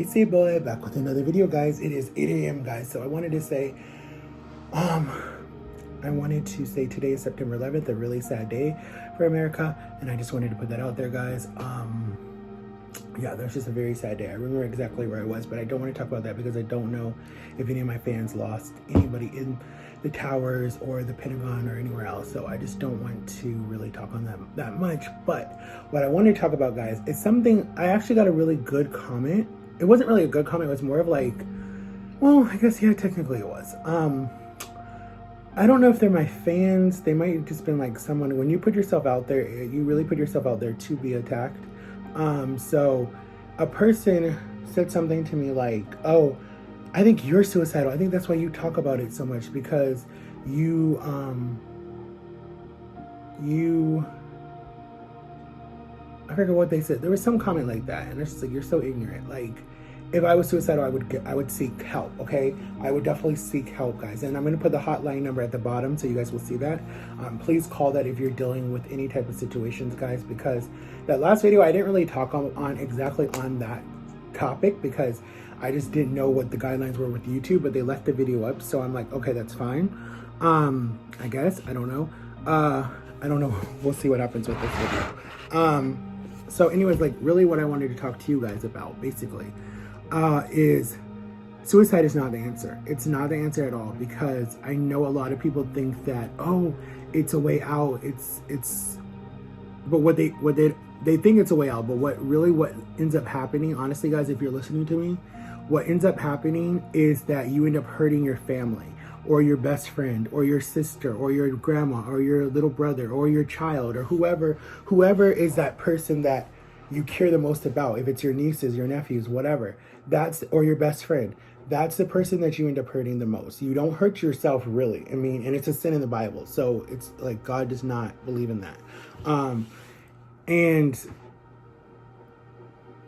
Reesie boy, back with another video, guys. It is 8 a.m. guys, so I wanted to say today is September 11th, a really sad day for America, and I just wanted to put that out there, guys. Yeah, that's just a very sad day. I remember exactly where I was, but I don't want to talk about that because I don't know if any of my fans lost anybody in the towers or the Pentagon or anywhere else. So I just don't want to really talk on that much. But what I wanted to talk about, guys, is something. I actually got a really good comment. It wasn't really a good comment. It was more of like, well, I guess, yeah, technically it was. I don't know if they're my fans. They might have just been like someone, when you put yourself out there, you really put yourself out there to be attacked. So a person said something to me like, oh, I think you're suicidal. I think that's why you talk about it so much, because you I forget what they said. There was some comment like that, and it's just like, you're so ignorant. Like, if I was suicidal, I would seek help, okay? I would definitely seek help, guys. And I'm going to put the hotline number at the bottom so you guys will see that. Please call that if you're dealing with any type of situations, guys, because that last video, I didn't really talk on exactly on that topic because I just didn't know what the guidelines were with YouTube, but they left the video up. So I'm like, okay, that's fine. I guess, I don't know. I don't know. We'll see what happens with this video. So anyways, like, really what I wanted to talk to you guys about, basically, is suicide is not the answer. It's not the answer at all, because I know a lot of people think that, oh, it's a way out. But what they think it's a way out, but what ends up happening, honestly, guys, if you're listening to me, what ends up happening is that you end up hurting your family or your best friend or your sister or your grandma or your little brother or your child or whoever is that person that you care the most about. If it's your nieces, your nephews, whatever, or your best friend, that's the person that you end up hurting the most. You don't hurt yourself, really. I mean, and it's a sin in the Bible. So it's like, God does not believe in that. And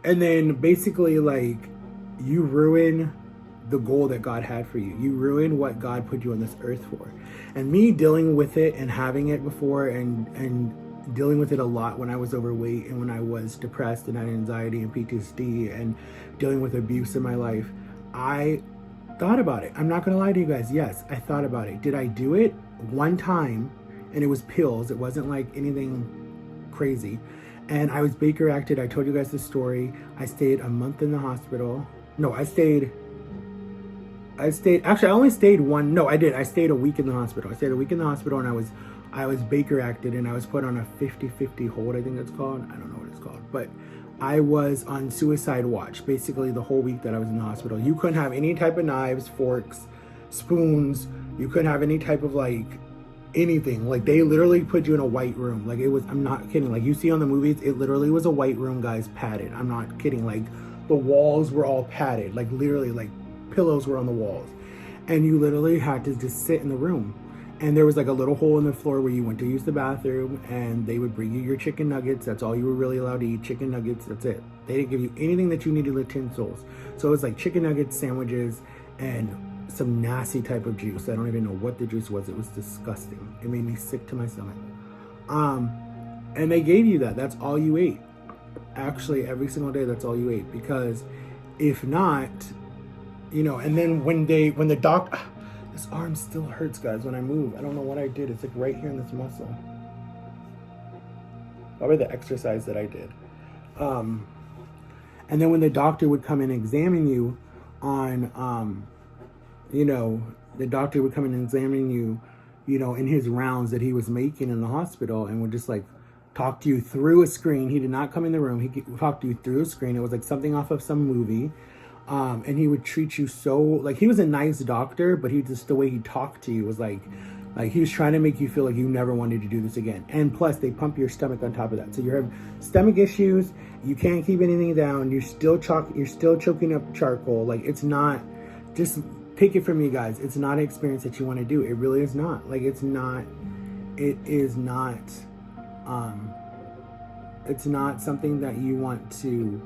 then basically, like, you ruin the goal that God had for you. You ruin what God put you on this earth for. And me dealing with it and having it before and dealing with it a lot when I was overweight and when I was depressed and had anxiety and PTSD and dealing with abuse in my life, I thought about it. I'm not going to lie to you guys. Yes, I thought about it. Did I do it? One time, and it was pills. It wasn't like anything crazy. And I was Baker acted. I told you guys the story. I stayed a month in the hospital. No, I stayed, actually, I only stayed one. No, I did. I stayed a week in the hospital. I stayed a week in the hospital, and I was Baker acted, and I was put on a 50-50 hold, I think it's called. I don't know what it's called, but I was on suicide watch basically the whole week that I was in the hospital. You couldn't have any type of knives, forks, spoons. You couldn't have any type of, like, anything. Like, they literally put you in a white room. Like, it was, I'm not kidding. Like, you see on the movies, it literally was a white room, guys, padded. I'm not kidding. Like, the walls were all padded. Like, literally, like, pillows were on the walls. And you literally had to just sit in the room. And there was like a little hole in the floor where you went to use the bathroom, and they would bring you your chicken nuggets. That's all you were really allowed to eat, chicken nuggets. That's it. They didn't give you anything that you needed utensils. So it was like chicken nuggets, sandwiches, and some nasty type of juice. I don't even know what the juice was. It was disgusting. It made me sick to my stomach. And they gave you that. That's all you ate. Actually, every single day, that's all you ate. Because if not, you know, and then when the doctor, this arm still hurts, guys, when I move. I don't know what I did. It's like right here in this muscle. Probably the exercise that I did. And then when the doctor would come and examine you on, you know, the doctor would come and examine you, you know, in his rounds that he was making in the hospital, and would just like talk to you through a screen. He did not come in the room. He talked to you through a screen. It was like something off of some movie. And he would treat you so, like, he was a nice doctor, but he just, the way he talked to you was like he was trying to make you feel like you never wanted to do this again. And plus, they pump your stomach on top of that. So you have stomach issues, you can't keep anything down, you're still choking up charcoal. Like, it's not, just take it from me, guys, it's not an experience that you want to do. It really is not. Like, it's not something that you want to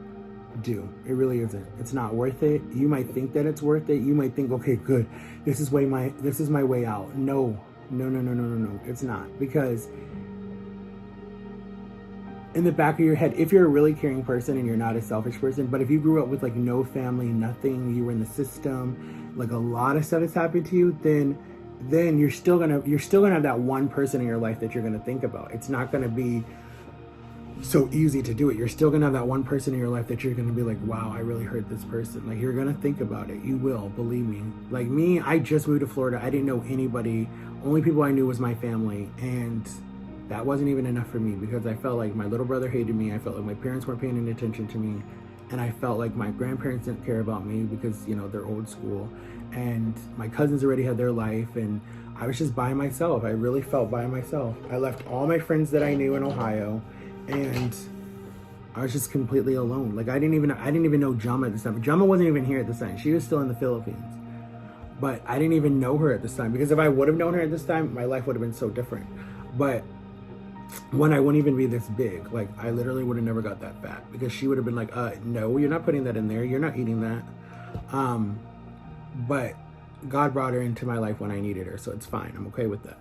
do. It really isn't. It's not worth it. You might think that it's worth it. You might think, okay, good, this is my way out. No, it's not. Because in the back of your head, if you're a really caring person and you're not a selfish person, but if you grew up with like no family, nothing, you were in the system, like a lot of stuff has happened to you, then you're still gonna have that one person in your life that you're gonna think about. It's not gonna be so easy to do it. You're still gonna have that one person in your life that you're gonna be like, wow, I really hurt this person. Like, you're gonna think about it. You will, believe me. Like me, I just moved to Florida. I didn't know anybody. Only people I knew was my family, and that wasn't even enough for me, because I felt like my little brother hated me. I felt like my parents weren't paying any attention to me, and I felt like my grandparents didn't care about me because, you know, they're old school, and my cousins already had their life, and I was just by myself. I really felt by myself. I left all my friends that I knew in Ohio, and I was just completely alone. Like, I didn't even know Jama at this time. Jama wasn't even here at this time. She was still in the Philippines. But I didn't even know her at this time, because if I would have known her at this time, my life would have been so different. But one, I wouldn't even be this big. Like, I literally would have never got that fat, because she would have been like, no, you're not putting that in there. You're not eating that. But God brought her into my life when I needed her, so it's fine. I'm okay with that.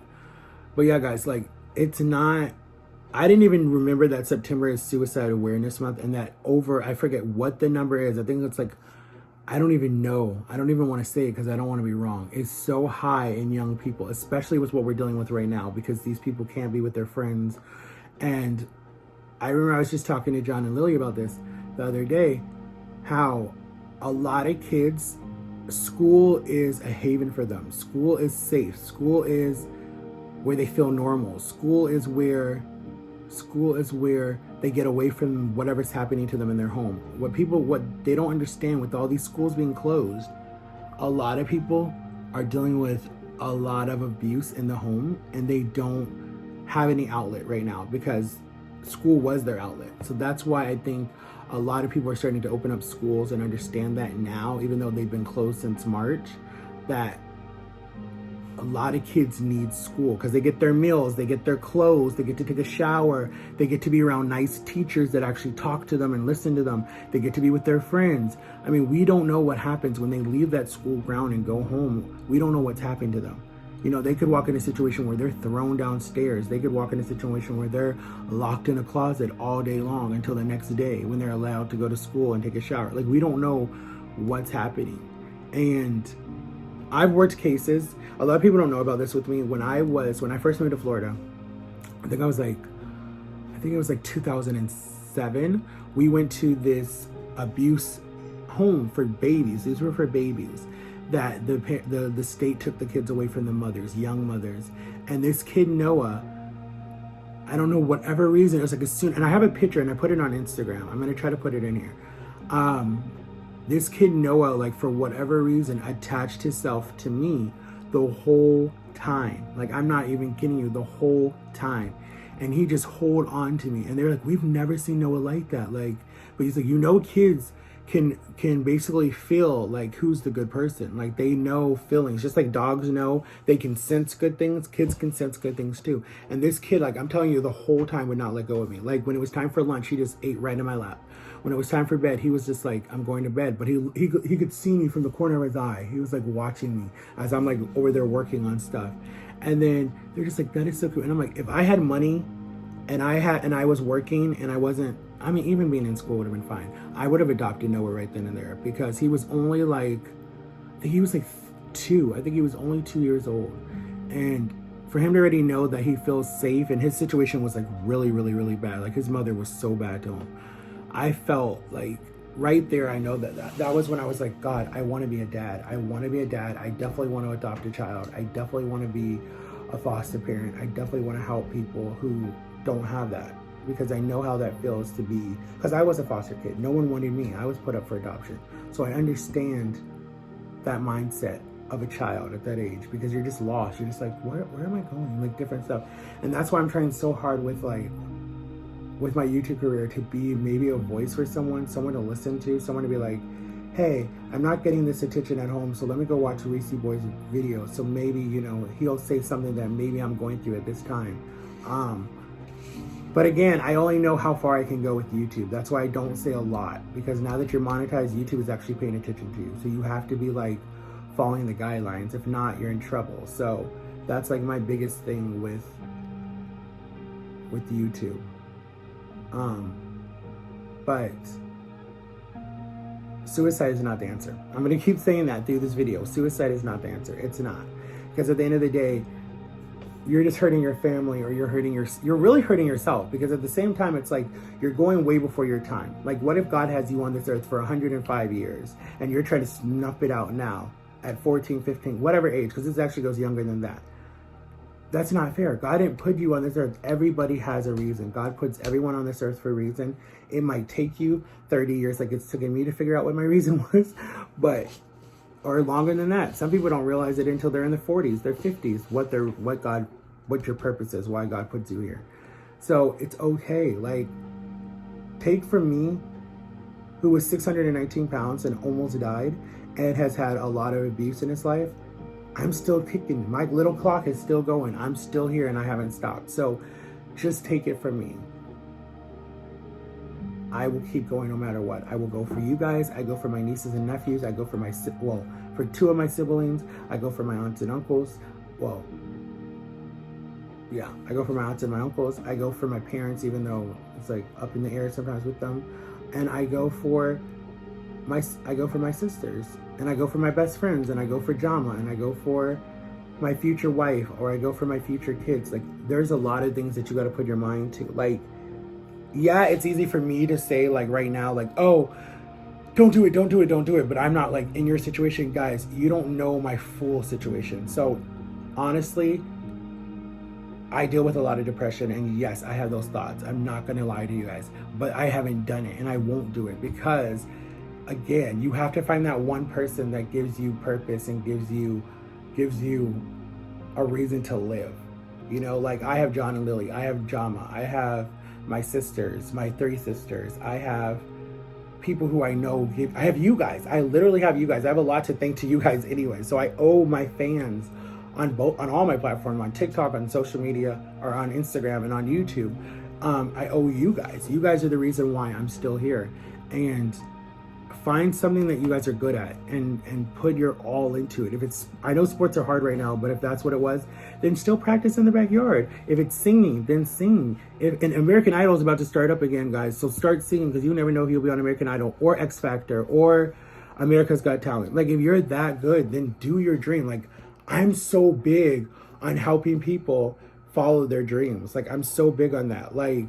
But yeah, guys, like, it's not, I didn't even remember that September is Suicide Awareness Month, and that I forget what the number is. I think it's like, I don't even know. I don't even want to say it because I don't want to be wrong. It's so high in young people, especially with what we're dealing with right now, because these people can't be with their friends. And I remember I was just talking to John and Lily about this the other day, how a lot of kids, school is a haven for them. School is safe. School is where they feel normal. School is where they get away from whatever's happening to them in their home. What they don't understand, with all these schools being closed, a lot of people are dealing with a lot of abuse in the home, and they don't have any outlet right now because school was their outlet. So that's why I think a lot of people are starting to open up schools and understand that now, even though they've been closed since March, that a lot of kids need school because they get their meals, they get their clothes, they get to take a shower, they get to be around nice teachers that actually talk to them and listen to them, they get to be with their friends. I mean, we don't know what happens when they leave that school ground and go home. We don't know what's happened to them. You know, they could walk in a situation where they're thrown downstairs. They could walk in a situation where they're locked in a closet all day long until the next day when they're allowed to go to school and take a shower. Like, we don't know what's happening. And I've worked cases. A lot of people don't know about this with me. When I first moved to Florida, I think it was like 2007. We went to this abuse home for babies. These were for babies that the state took the kids away from the mothers, young mothers. And this kid, Noah, I don't know, whatever reason, it was like and I have a picture and I put it on Instagram. I'm going to try to put it in here. This kid, Noah, like, for whatever reason, attached himself to me the whole time. Like, I'm not even kidding you, the whole time. And he just hold on to me. And they're like, we've never seen Noah like that. Like, but he's like, you know, kids can basically feel like who's the good person. Like, they know feelings, just like dogs know. They can sense good things. Kids can sense good things too. And this kid, like, I'm telling you, the whole time would not let go of me. Like, when it was time for lunch, he just ate right in my lap. When it was time for bed, he was just like, I'm going to bed. But he could see me from the corner of his eye. He was like watching me as I'm like over there working on stuff. And then they're just like, that is so cool. And I'm like, if I had money and I was working and I wasn't, I mean, even being in school would have been fine. I would have adopted Noah right then and there, because he was only like, I think he was like 2. I think he was only 2 years old. And for him to already know that he feels safe, and his situation was like really, really, really bad. Like, his mother was so bad to him. I felt like right there, I know that was when I was like, God, I want to be a dad. I want to be a dad. I definitely want to adopt a child. I definitely want to be a foster parent. I definitely want to help people who don't have that, because I know how that feels to be, because I was a foster kid. No one wanted me. I was put up for adoption. So I understand that mindset of a child at that age, because you're just lost. You're just like, where am I going? Like, different stuff. And that's why I'm trying so hard with my YouTube career to be maybe a voice for someone to listen to, someone to be like, hey, I'm not getting this attention at home, so let me go watch Reesie Boy's video. So maybe, you know, he'll say something that maybe I'm going through at this time. But again, I only know how far I can go with YouTube. That's why I don't say a lot, because now that you're monetized, YouTube is actually paying attention to you. So you have to be like following the guidelines. If not, you're in trouble. So that's like my biggest thing with YouTube. But suicide is not the answer. I'm going to keep saying that through this video. Suicide is not the answer. It's not. Because at the end of the day, you're just hurting your family, or you're really hurting yourself, because at the same time, it's like you're going way before your time. Like, what if God has you on this earth for 105 years and you're trying to snuff it out now at 14, 15, whatever age, because this actually goes younger than that. That's not fair. God didn't put you on this earth. Everybody has a reason. God puts everyone on this earth for a reason. It might take you 30 years, like it's taken me to figure out what my reason was, or longer than that. Some people don't realize it until they're in their 40s, their 50s, what your purpose is, why God puts you here. So it's okay. Like, take from me, who was 619 pounds and almost died and has had a lot of abuse in his life. I'm still kicking. My little clock is still going. I'm still here and I haven't stopped. So just take it from me. I will keep going no matter what. I will go for you guys. I go for my nieces and nephews. I go for for two of my siblings. I go for my aunts and uncles. I go for my aunts and my uncles. I go for my parents, even though it's like up in the air sometimes with them. And I go for my sisters, and I go for my best friends, and I go for Jama, and I go for my future wife, or I go for my future kids. Like, there's a lot of things that you got to put your mind to. Like, yeah, it's easy for me to say, like, right now, like, oh, don't do it. But I'm not, like, in your situation, guys. You don't know my full situation. So honestly, I deal with a lot of depression, and yes, I have those thoughts. I'm not going to lie to you guys, but I haven't done it, and I won't do it, because again, you have to find that one person that gives you purpose and gives you a reason to live. You know, like, I have John and Lily, I have Jama, I have my sisters, my 3 sisters, I have people who I know I have you guys. I literally have you guys. I have a lot to thank to you guys anyway. So I owe my fans on all my platforms, on TikTok, on social media, or on Instagram and on YouTube. I owe you guys. You guys are the reason why I'm still here. And find something that you guys are good at and put your all into it. If it's, I know sports are hard right now, but if that's what it was, then still practice in the backyard. If it's singing, then sing. And American Idol is about to start up again, guys. So start singing, because you never know if you'll be on American Idol or X Factor or America's Got Talent. Like, if you're that good, then do your dream. Like, I'm so big on helping people follow their dreams. Like, I'm so big on that. Like,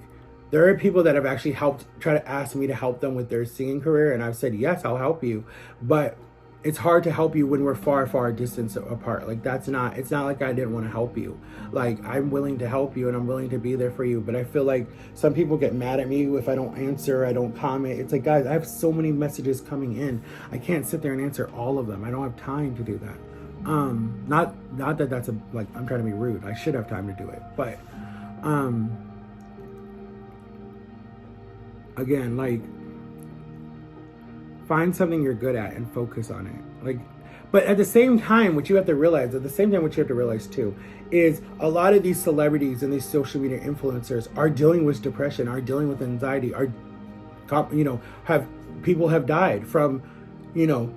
there are people that have actually try to ask me to help them with their singing career, and I've said, yes, I'll help you. But it's hard to help you when we're far, far distance apart. Like, it's not like I didn't want to help you. Like, I'm willing to help you and I'm willing to be there for you. But I feel like some people get mad at me if I don't answer, I don't comment. It's like, guys, I have so many messages coming in. I can't sit there and answer all of them. I don't have time to do that. Not that that's like, I'm trying to be rude. I should have time to do it. But, again, like, find something you're good at and focus on it. Like, but at the same time, what you have to realize too, is a lot of these celebrities and these social media influencers are dealing with depression, are dealing with anxiety, people have died from,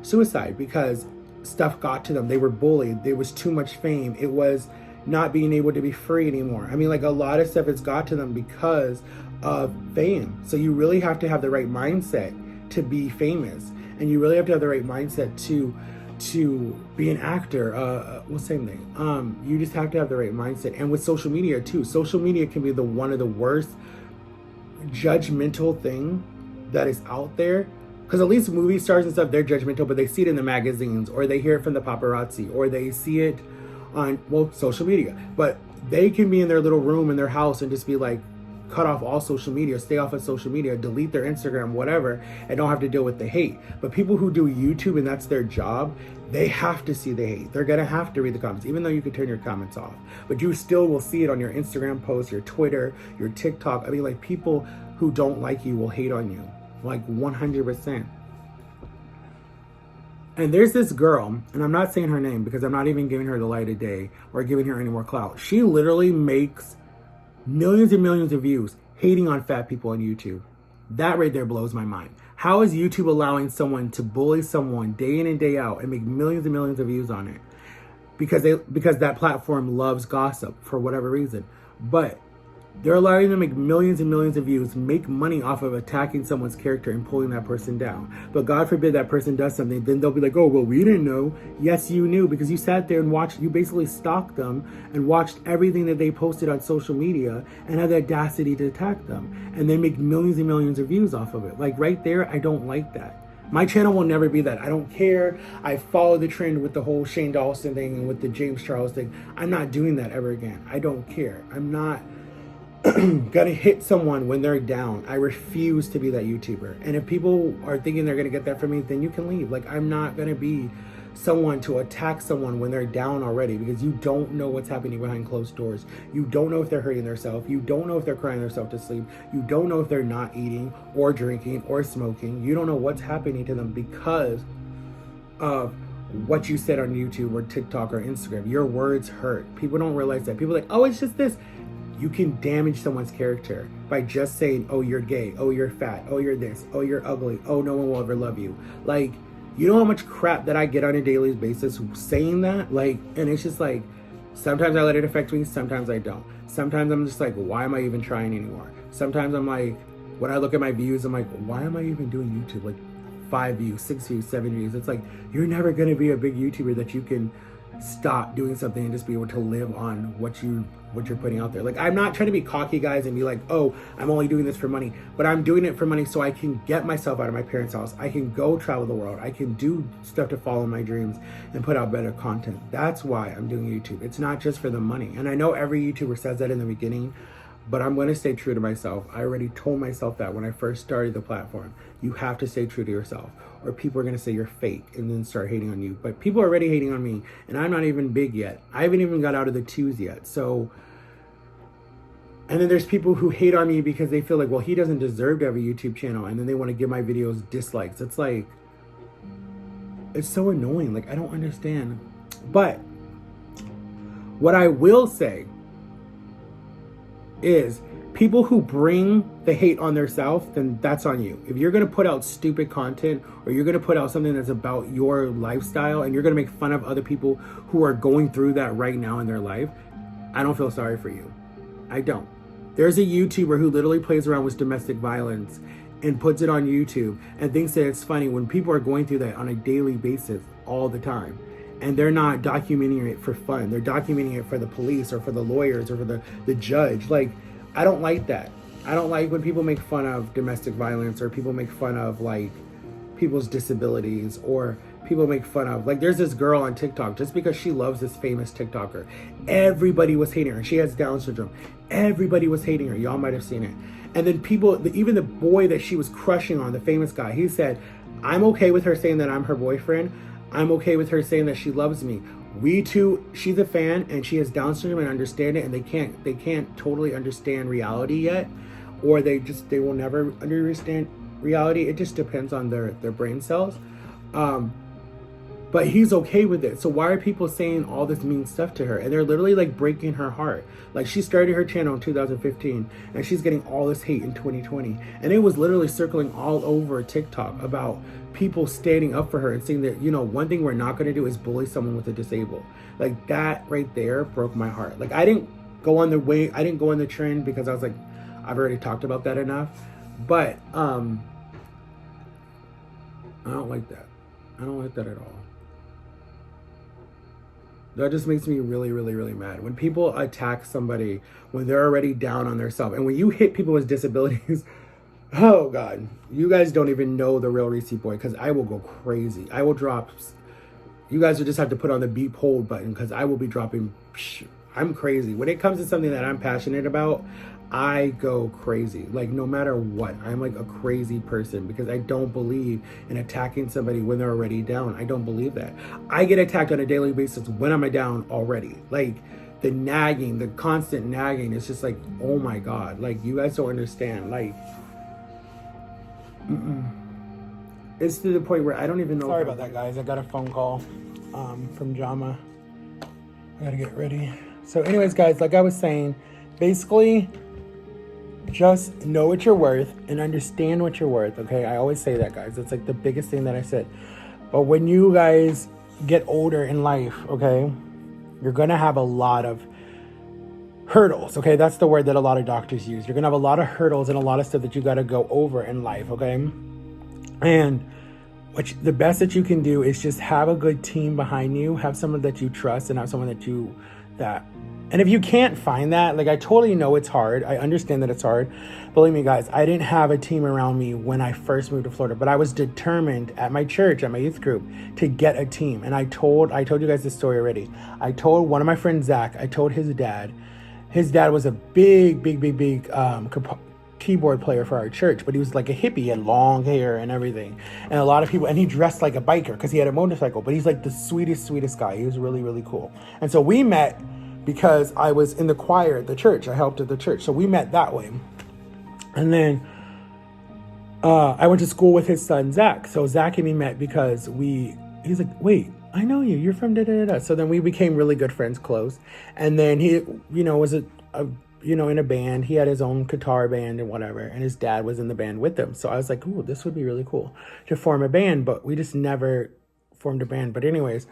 suicide because stuff got to them. They were bullied. There was too much fame. It was not being able to be free anymore. I mean, like, a lot of stuff has got to them because of fame. So you really have to have the right mindset to be famous, and you really have to have the right mindset to be an actor. Same thing. You just have to have the right mindset. And with social media too, social media can be one of the worst judgmental thing that is out there. Because at least movie stars and stuff, they're judgmental, but they see it in the magazines, or they hear it from the paparazzi, or they see it on, social media. But they can be in their little room in their house and just be like, cut off all social media, stay off of social media, delete their Instagram, whatever, and don't have to deal with the hate. But people who do YouTube and that's their job, they have to see the hate. They're gonna have to read the comments, even though you can turn your comments off. But you still will see it on your Instagram posts, your Twitter, your TikTok. I mean, like, people who don't like you will hate on you, like 100%. And there's this girl, and I'm not saying her name because I'm not even giving her the light of day or giving her any more clout. She literally makes millions and millions of views hating on fat people on YouTube. That right there blows my mind. How is YouTube allowing someone to bully someone day in and day out and make millions and millions of views on it? Because that platform loves gossip for whatever reason. But They're allowing them to make millions and millions of views, make money off of attacking someone's character and pulling that person down. But God forbid that person does something, then they'll be like, oh, well, we didn't know. Yes, you knew, because you sat there and watched, you basically stalked them and watched everything that they posted on social media and had the audacity to attack them. And they make millions and millions of views off of it. Like right there, I don't like that. My channel will never be that. I don't care. I follow the trend with the whole Shane Dawson thing and with the James Charles thing. I'm not doing that ever again. I don't care. I'm not gonna hit someone when they're down. I refuse to be that YouTuber. And if people are thinking they're gonna get that from me, then you can leave. Like, I'm not gonna be someone to attack someone when they're down already, because you don't know what's happening behind closed doors. You don't know if they're hurting themselves. You don't know if they're crying themselves to sleep. You don't know if they're not eating or drinking or smoking. You don't know what's happening to them because of what you said on YouTube or TikTok or Instagram. Your words hurt. People don't realize that. People are like, oh, it's just this. You can damage someone's character by just saying, oh, you're gay, oh, you're fat, oh, you're this, oh, you're ugly, oh, no one will ever love you. Like, you know how much crap that I get on a daily basis saying that? Like, and it's just like, sometimes I let it affect me, sometimes I don't. Sometimes I'm just like, why am I even trying anymore? Sometimes I'm like, when I look at my views, I'm like, why am I even doing YouTube? Like 5 views, 6 views, 7 views. It's like, you're never gonna be a big YouTuber that you can stop doing something and just be able to live on what you're putting out there. Like, I'm not trying to be cocky, guys, and be like, oh, I'm only doing this for money, but I'm doing it for money so I can get myself out of my parents' house. I can go travel the world. I can do stuff to follow my dreams and put out better content. That's why I'm doing YouTube. It's not just for the money. And I know every YouTuber says that in the beginning, but I'm going to stay true to myself. I already told myself that when I first started the platform. You have to stay true to yourself, or people are going to say you're fake and then start hating on you. But people are already hating on me, and I'm not even big yet. I haven't even got out of the 2s yet. So, and then there's people who hate on me because they feel like, well, he doesn't deserve to have a YouTube channel, and then they want to give my videos dislikes. It's like, it's so annoying. Like, I don't understand. But what I will say is, people who bring the hate on themselves, then that's on you. If you're going to put out stupid content, or you're going to put out something that's about your lifestyle, and you're going to make fun of other people who are going through that right now in their life, I don't feel sorry for you. I don't. There's a YouTuber who literally plays around with domestic violence and puts it on YouTube and thinks that it's funny when people are going through that on a daily basis all the time. And they're not documenting it for fun. They're documenting it for the police or for the lawyers or for the judge. Like, I don't like that. I don't like when people make fun of domestic violence, or people make fun of like people's disabilities, or people make fun of, like, there's this girl on TikTok, just because she loves this famous TikToker, everybody was hating her. She has Down syndrome. Everybody was hating her. Y'all might have seen it. And then people, even the boy that she was crushing on, the famous guy, he said, I'm okay with her saying that I'm her boyfriend. I'm okay with her saying that she loves me. We two, she's a fan and she has Down syndrome and understand it, and they can't totally understand reality yet, or they will never understand reality. It just depends on their brain cells. But he's okay with it. So why are people saying all this mean stuff to her? And they're literally like breaking her heart. Like, she started her channel in 2015 and she's getting all this hate in 2020. And it was literally circling all over TikTok about people standing up for her and saying that, you know, one thing we're not going to do is bully someone with a disabled. Like, that right there broke my heart. Like, I didn't go on the trend because I was like, I've already talked about that enough. But I don't like that. I don't like that at all. That just makes me really, really, really mad. When people attack somebody when they're already down on their self. And when you hit people with disabilities, oh God, you guys don't even know the real Reesie boy, because I will go crazy. I will drop, you guys will just have to put on the beep hold button, because I will be dropping, I'm crazy. When it comes to something that I'm passionate about, I go crazy. Like, no matter what, I'm like a crazy person, because I don't believe in attacking somebody when they're already down. I don't believe that. I get attacked on a daily basis when I'm down already. Like, the nagging, the constant nagging, it's just like, oh my God, like, you guys don't understand. Like, it's to the point where I don't even know. Sorry about that, guys. I got a phone call from Jama. I gotta get ready. So anyways, guys, like I was saying, basically, just know what you're worth and understand what you're worth, okay? I always say that, guys. It's like the biggest thing that I said. But when you guys get older in life, okay, you're going to have a lot of hurdles. Okay, that's the word that a lot of doctors use. You're gonna have a lot of hurdles and a lot of stuff that you got to go over in life. Okay, and the best that you can do is just have a good team behind you, have someone that you trust, and have someone that and if you can't find that, like, I totally know it's hard. I understand that it's hard. Believe me, guys, I didn't have a team around me when I first moved to Florida, but I was determined at my church, at my youth group, to get a team. And I told you guys this story already. I told one of my friends, Zach, I told his dad. His dad was a big keyboard player for our church, but he was like a hippie. He had long hair and everything, and a lot of people, and he dressed like a biker because he had a motorcycle, but he's like the sweetest guy. He was really, really cool. And so we met because I was in the choir at the church. I helped at the church, so we met that way. And then I went to school with his son Zach. So Zach and me met because he's like, wait, I know you. You're from da da da. So then we became really good friends, close. And then he, was in a band. He had his own guitar band and whatever. And his dad was in the band with him. So I was like, ooh, this would be really cool to form a band. But we just never formed a band. But anyways,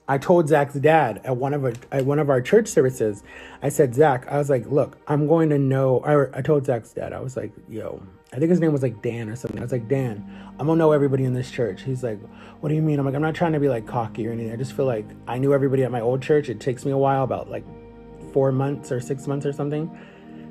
I told Zach's dad at one of our church services. I said, Zach, I was like, look, I'm going to know. I told Zach's dad, I was like, yo, I think his name was like Dan or something. I was like, Dan, I'm gonna know everybody in this church. He's like, what do you mean? I'm like, I'm not trying to be like cocky or anything. I just feel like I knew everybody at my old church. It takes me a while, about like 4 months or 6 months or something.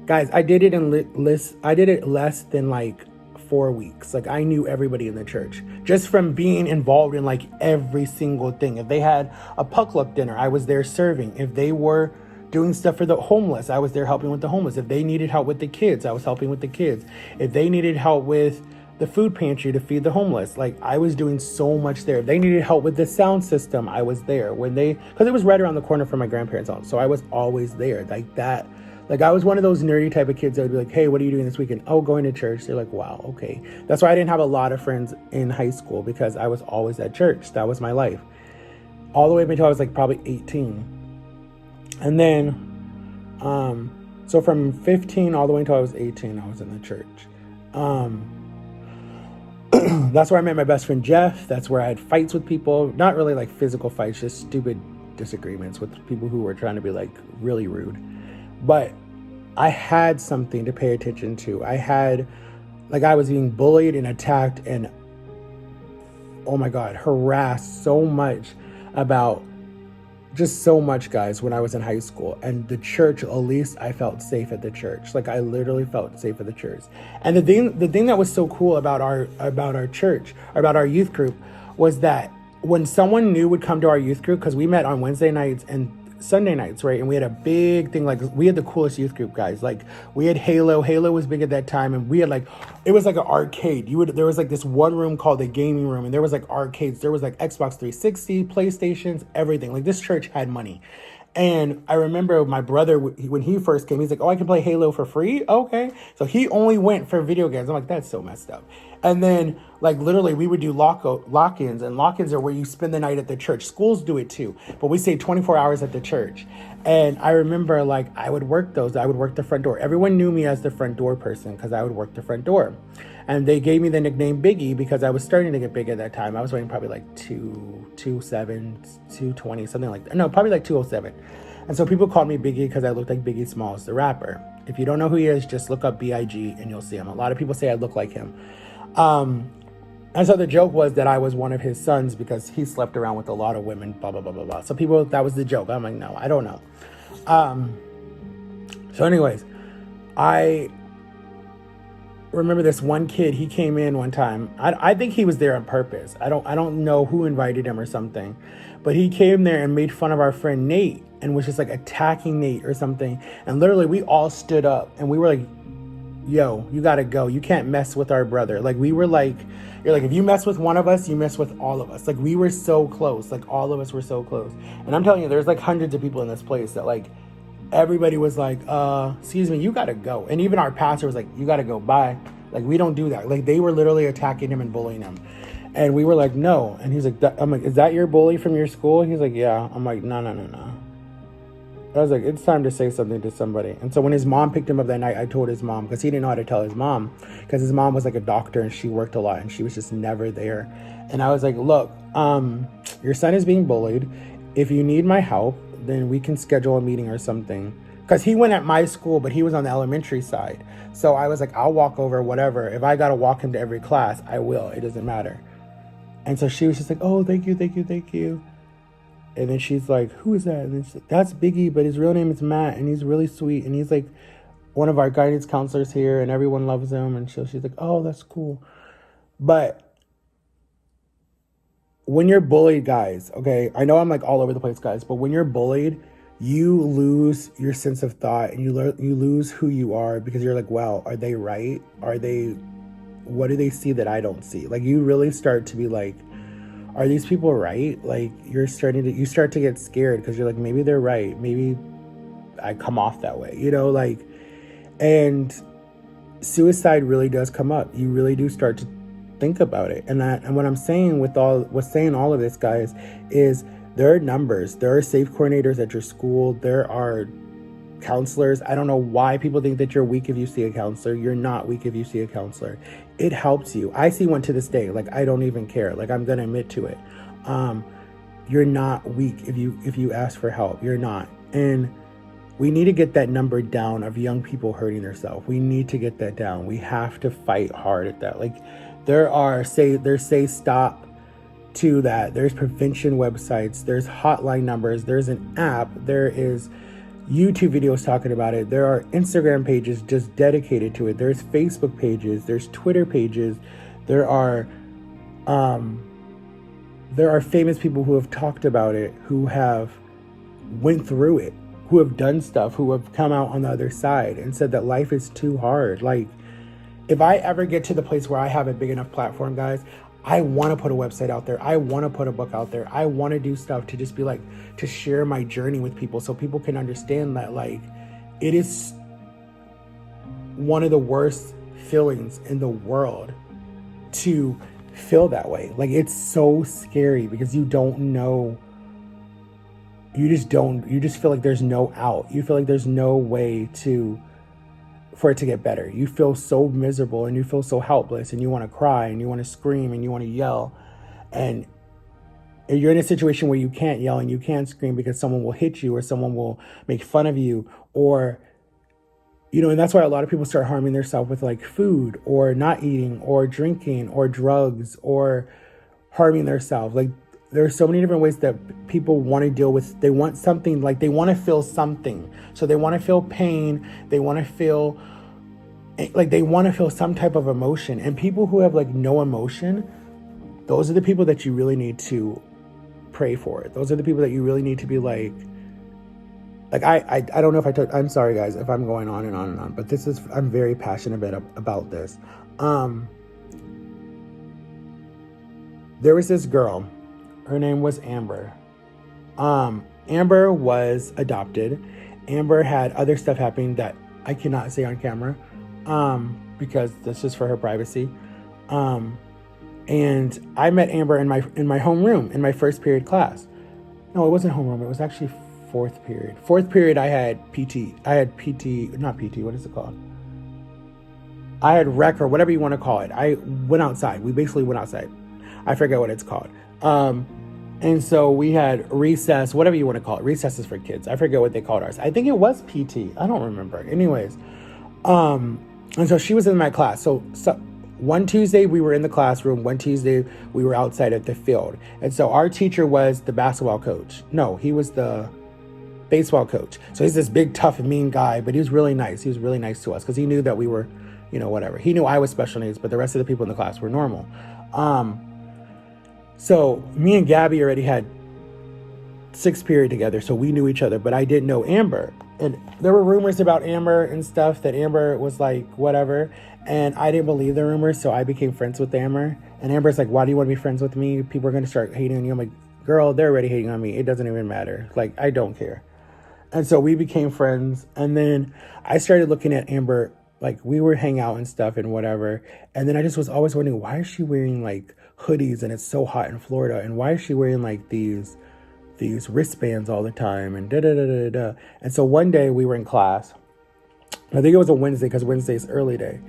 Guys, I did it less than like 4 weeks. Like, I knew everybody in the church just from being involved in like every single thing. If they had a puck luck dinner, I was there serving. If they were doing stuff for the homeless, I was there helping with the homeless. If they needed help with the kids, I was helping with the kids. If they needed help with the food pantry to feed the homeless, like, I was doing so much there. If they needed help with the sound system, I was there. Because it was right around the corner from my grandparents' house, so I was always there. Like that. Like, I was one of those nerdy type of kids that would be like, hey, what are you doing this weekend? Oh, going to church. They're like, wow, okay. That's why I didn't have a lot of friends in high school, because I was always at church. That was my life. All the way up until I was like probably 18. And then, so from 15 all the way until I was 18, I was in the church. That's where I met my best friend, Jeff. That's where I had fights with people. Not really like physical fights, just stupid disagreements with people who were trying to be like really rude. But I had something to pay attention to. I was being bullied and attacked and, oh my God, harassed so much guys, when I was in high school. And the church, at least I felt safe at the church. Like, I literally felt safe at the church. And the thing that was so cool about our church, about our youth group, was that when someone new would come to our youth group, because we met on Wednesday nights and Sunday nights, right? And we had a big thing, like, we had the coolest youth group, guys. Like, we had Halo was big at that time, and we had like, it was like an arcade. There was like this one room called the gaming room, and there was like arcades, there was like Xbox 360, PlayStations, everything. Like, this church had money. And I remember my brother, when he first came, he's like, oh, I can play Halo for free? Okay. So he only went for video games. I'm like, that's so messed up. And then, like, literally, we would do lock-ins, and lock-ins are where you spend the night at the church. Schools do it too, but we stayed 24 hours at the church. And I remember, like, I would work those. I would work the front door. Everyone knew me as the front door person because I would work the front door. And they gave me the nickname Biggie because I was starting to get big at that time. I was weighing probably like 207, 220, something like that. No, probably like 207. And so people called me Biggie because I looked like Biggie Smalls, the rapper. If you don't know who he is, just look up B.I.G. and you'll see him. A lot of people say I look like him. And so the joke was that I was one of his sons because he slept around with a lot of women, blah, blah, blah, blah, blah. So that was the joke. I'm like, no, I don't know. So anyways, I remember this one kid, he came in one time. I think he was there on purpose. I don't know who invited him or something, but he came there and made fun of our friend Nate and was just like attacking Nate or something. And literally we all stood up and we were like, yo, you gotta go. You can't mess with our brother. Like, we were like, you're like, if you mess with one of us, you mess with all of us. Like, we were so close. Like, all of us were so close. And I'm telling you, there's like hundreds of people in this place that, like, everybody was like, excuse me, you gotta go. And even our pastor was like, you gotta go, bye. Like, we don't do that. Like, they were literally attacking him and bullying him. And we were like, no. And he's like, I'm like, is that your bully from your school? He's like, yeah. I'm like, no. I was like, it's time to say something to somebody. And so when his mom picked him up that night, I told his mom, because he didn't know how to tell his mom, because his mom was like a doctor and she worked a lot and she was just never there. And I was like, look, your son is being bullied. If you need my help, then we can schedule a meeting or something. Because he went at my school, but he was on the elementary side. So I was like, I'll walk over, whatever. If I got to walk him to every class, I will. It doesn't matter. And so she was just like, oh, thank you, thank you, thank you. And then she's like, who is that? And then she's like, that's Biggie, but his real name is Matt, and he's really sweet. And he's like one of our guidance counselors here, and everyone loves him. And so she's like, oh, that's cool. But when you're bullied, guys, okay, I know I'm like all over the place, guys, but when you're bullied, you lose your sense of thought, and you lose who you are, because you're like, wow, are they right? What do they see that I don't see? Like, you really start to be like, are these people right? Like, you start to get scared, because you're like, maybe they're right. Maybe I come off that way, like, and suicide really does come up. You really do start to think about it. And what I'm saying saying all of this, guys, is there are numbers. There are safe coordinators at your school. There are counselors. I don't know why people think that you're weak if you see a counselor. You're not weak if you see a counselor. It helps you. I see one to this day. Like, I don't even care. Like, I'm gonna admit to it. You're not weak if you ask for help. You're not. And we need to get that number down of young people hurting themselves. We need to get that down. We have to fight hard at that. Like, there's say stop to that. There's prevention websites. There's hotline numbers. There's an app. There is YouTube videos talking about it. There are Instagram pages just dedicated to it. There's Facebook pages. There's Twitter pages. There are famous people who have talked about it, who have went through it, who have done stuff, who have come out on the other side and said that life is too hard. Like, if I ever get to the place where I have a big enough platform, guys, I want to put a website out there. I want to put a book out there. I want to do stuff to just be like, to share my journey with people, so people can understand that, like, it is one of the worst feelings in the world to feel that way. Like, it's so scary, because you don't know. You just feel like there's no out. You feel like there's no way for it to get better. You feel so miserable, and you feel so helpless, and you want to cry, and you want to scream, and you want to yell. And you're in a situation where you can't yell and you can't scream because someone will hit you, or someone will make fun of you, or, and that's why a lot of people start harming themselves with, like, food, or not eating, or drinking, or drugs, or harming themselves. Like, there are so many different ways that people want to deal with. They want something, like, they want to feel something. So they want to feel pain. They want to feel some type of emotion. And people who have, like, no emotion, those are the people that you really need to pray for. Those are the people that you really need to be like I don't know if I'm sorry, guys, if I'm going on and on and on, but I'm very passionate about this. There was this girl. Her name was Amber. Amber was adopted. Amber had other stuff happening that I cannot say on camera, because that's just for her privacy. And I met Amber in my homeroom in my first period class. No, it wasn't homeroom. It was actually fourth period. Fourth period, I had PT. Not PT. What is it called? I had rec, or whatever you want to call it. I went outside. We basically went outside. I forget what it's called. And so we had recess, whatever you want to call it. Recess is for kids. I forget what they called ours. I think it was PT. I don't remember. Anyways. And so she was in my class. So one Tuesday we were in the classroom. One Tuesday we were outside at the field. And so our teacher was the basketball coach. No, he was the baseball coach. So he's this big, tough, mean guy, but he was really nice. He was really nice to us, because he knew that we were, whatever. He knew I was special needs, but the rest of the people in the class were normal. So me and Gabby already had sixth period together, so we knew each other, but I didn't know Amber. And there were rumors about Amber and stuff, that Amber was like, whatever. And I didn't believe the rumors, so I became friends with Amber. And Amber's like, why do you want to be friends with me? People are going to start hating on you. I'm like, girl, they're already hating on me. It doesn't even matter. Like, I don't care. And so we became friends. And then I started looking at Amber, like, we were hang out and stuff and whatever. And then I just was always wondering, why is she wearing, like, hoodies and it's so hot in Florida? And why is she wearing, like, these wristbands all the time, and da-da-da-da-da. And so one day we were in class. I think it was a Wednesday, because Wednesday's early day.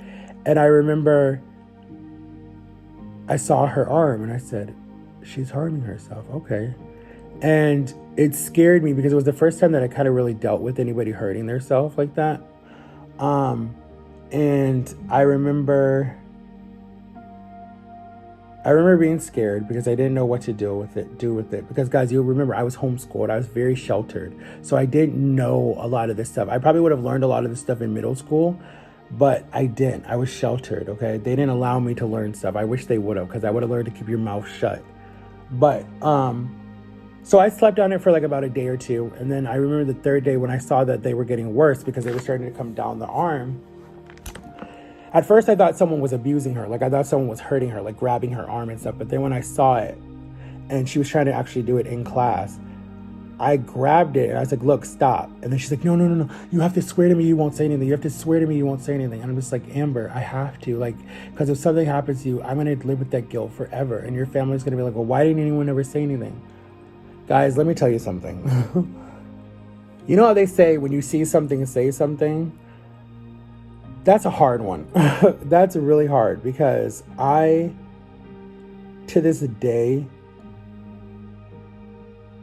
And I remember I saw her arm, and I said, she's harming herself. Okay. And it scared me because it was the first time that I kind of really dealt with anybody hurting themselves like that. And I remember being scared because I didn't know what to do with it. Because guys, you'll remember I was homeschooled. I was very sheltered. So I didn't know a lot of this stuff. I probably would have learned a lot of this stuff in middle school, but I didn't. I was sheltered, okay? They didn't allow me to learn stuff. I wish they would have, because I would have learned to keep your mouth shut. But, so I slept on it for like about a day or two. And then I remember the third day when I saw that they were getting worse because they were starting to come down the arm. At first I thought someone was abusing her. Like I thought someone was hurting her, like grabbing her arm and stuff. But then when I saw it and she was trying to actually do it in class, I grabbed it and I was like, look, stop. And then she's like, no. You have to swear to me you won't say anything. You have to swear to me you won't say anything. And I'm just like, Amber, I have to. Like, because if something happens to you, I'm going to live with that guilt forever. And your family's going to be like, well, why didn't anyone ever say anything? Guys, let me tell you something. You know how they say when you see something, say something? That's a hard one. That's really hard because I, to this day,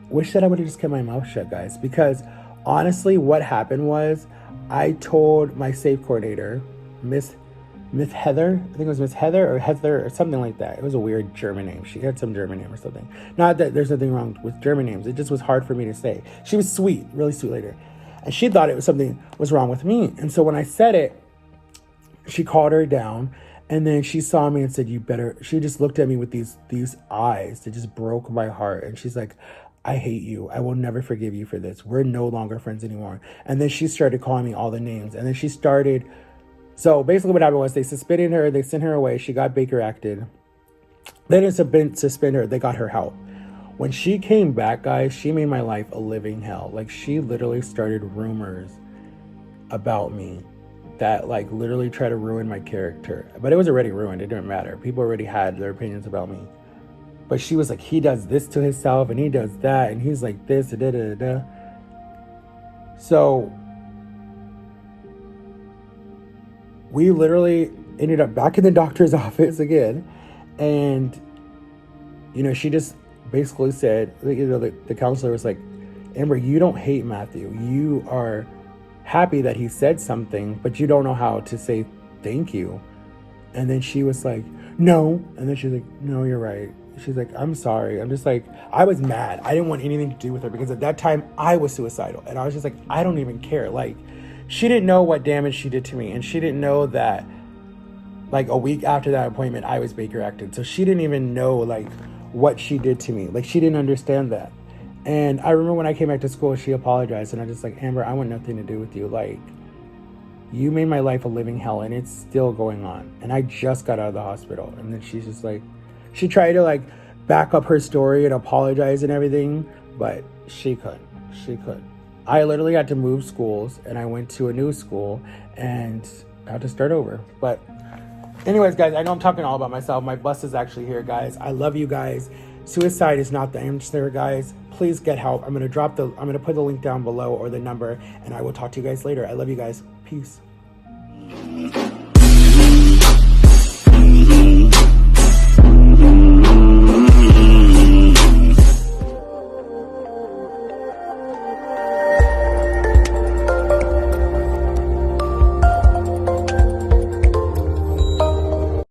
wish that I would have just kept my mouth shut, guys. Because honestly, what happened was I told my safe coordinator, Miss Heather, I think it was Miss Heather or something like that. It was a weird German name. She had some German name or something. Not that there's nothing wrong with German names. It just was hard for me to say. She was sweet, really sweet lady. And she thought it was something was wrong with me. And so when I said it, she called her down and then she saw me and said, you better, she just looked at me with these eyes that just broke my heart. And she's like, I hate you. I will never forgive you for this. We're no longer friends anymore. And then she started calling me all the names. And then she started, so basically what happened was they suspended her, they sent her away. She got Baker acted. They didn't suspend her, they got her help. When she came back, guys, she made my life a living hell. Like she literally started rumors about me that like literally try to ruin my character. But it was already ruined. It didn't matter. People already had their opinions about me. But she was like, he does this to himself and he does that. And he's like this, da, da, da, da. So we literally ended up back in the doctor's office again. And, you know, she just basically said, you know, the counselor was like, Amber, you don't hate Matthew. You are happy that he said something, but you don't know how to say thank you. And then she was like, no. And then she's like, no, you're right. She's like, I'm sorry. I'm just like, I was mad. I didn't want anything to do with her because at that time I was suicidal. And I was just like, I don't even care. Like, she didn't know what damage she did to me. And she didn't know that like a week after that appointment, I was Baker acted. So she didn't even know like what she did to me. Like she didn't understand that. And I remember when I came back to school, she apologized. And I just like, Amber, I want nothing to do with you. Like, you made my life a living hell and it's still going on. And I just got out of the hospital. And then she's just like, she tried to like back up her story and apologize and everything, but she couldn't. I literally had to move schools and I went to a new school and I had to start over. But anyways, guys, I know I'm talking all about myself. My bus is actually here, guys. I love you guys. Suicide is not the answer, guys. Please get help. I'm going to put the link down below or the number, and I will talk to you guys later. I love you guys. Peace.